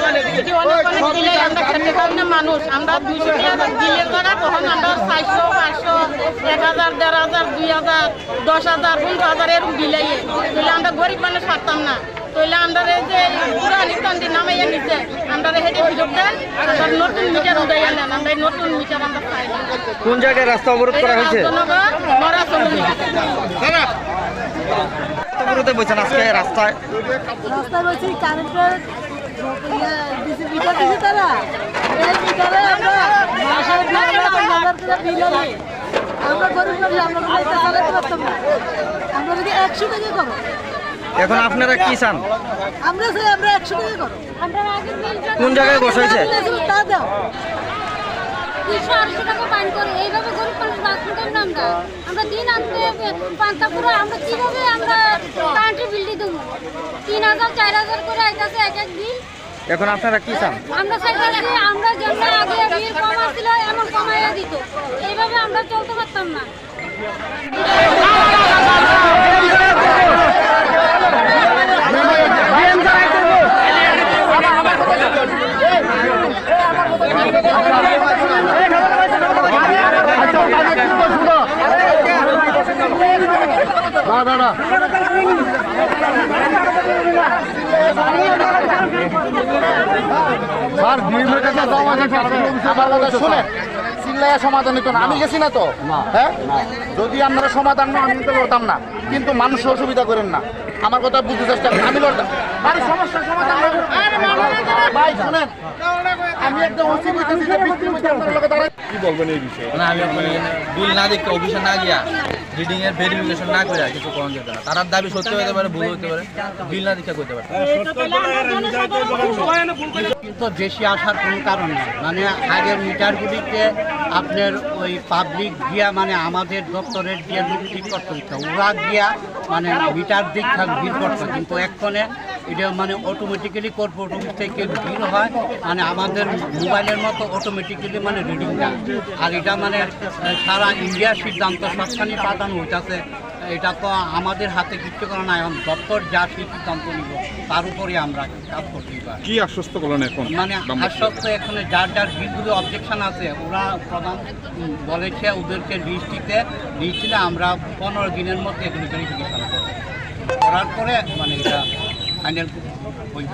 পারে যদি অনেক অনেক দিলে আমরা খেতে পারি না মানুষ আমরা 200 টাকা দিলে করা তখন আমরা 400 500 1000 1500 2000 10000 15000 এরকম দিলেই তাহলে আমরা গরিব মানুষ পারতাম না তাহলে আমরা যে পুরো নিতান্তি নামাইয়া নিচ্ছে আমরা হেঁটে সুযোগ দেন আমরা নতুন মিটার উদয় নেন আমরা নতুন মিটার আমরা পাই না। কোন জায়গায় রাস্তা অবরোধ করা হয়েছে? অবরোধে বলছেন আজকে রাস্তায় বলছি কারেন্টের মিটার দিচ্ছে তারা এই মিটারে আমরা মাসে 2000 টাকা বিল আনি আমরা গরিব মানুষ আমরা এটা চালাতে পারতাম না আমরা যদি 100 টাকা করো এখন আপনারা কি চান? আমরা চাই আমরা 100 টাকা করো কোন জায়গায় বসাইছে? তা দাও 200-250 টাকা পান করে এইভাবে গরিব মানুষ বাঁচতে পারবো না আমরা দিন আনতে পান্তা পুরো আমরা কিভাবে আমরা কারেন্টের বিলটি দেবো 3000-4000 করে আইতাছে এক এক দিন। এখন আপনারা কি চান? আমরা চাইতাছি আমরা যেমন আগে বিল কম আসছিল এমন কমাইয়া দিত এইভাবে আমরা চলতে পারতাম না। সমাধান হতো না আমি গেছি না তো হ্যাঁ যদি আপনারা সমাধান না আমি তো লড়তাম না কিন্তু মানুষ অসুবিধা করেন না আমার কথা বুঝতে চেষ্টা করেন আমি লড়তাম আরে সমস্যার সমাধান ভাই শুনেন আমি একদম কি বলবেন এই বিষয়ে? না আমি বিল না দেখতে অফিসে না গিয়া রিডিং এর ভেরিফিকেশন না করে কিছু করা যেত না। তার দাবি সত্য হতে পারে ভুল হতে পারে বিল না দেখে করতে পারে। কিন্তু বেশি আসার কোনো কারণ নেই মানে আগের মিটারগুলিতে আপনার ওই পাবলিক গিয়া মানে আমাদের দপ্তরের দিয়ে ঠিক করতে হতো ওরা গিয়া মানে মিটার দিক বিল করতো কিন্তু এক্ষণে এটা মানে অটোমেটিক্যালি কর্পোরেট অফিস থেকে বিল হয় মানে আমাদের মোবাইলের মতো অটোমেটিক্যালি মানে রিডিং দেয় আর এটা মানে সারা ইন্ডিয়ার সিদ্ধান্ত সবখানি পাঠানো হইতেছে এটা তো আমাদের হাতে কিছু করা না এখন দপ্তর যা সিদ্ধান্ত নিব তার উপরে আমরা কাজ করতেই পারি। কি আশ্বস্ত করলেন এখন? মানে আশ্বস্ত এখানে যার যার বিলগুলো অবজেকশন আছে ওরা প্রধান বলেছে ওদেরকে লিস্ট দিলে আমরা 15 দিনের মধ্যে এগুলো ভেরিফিকেশন করার পরে মানে এটা ফাইনাল হইব।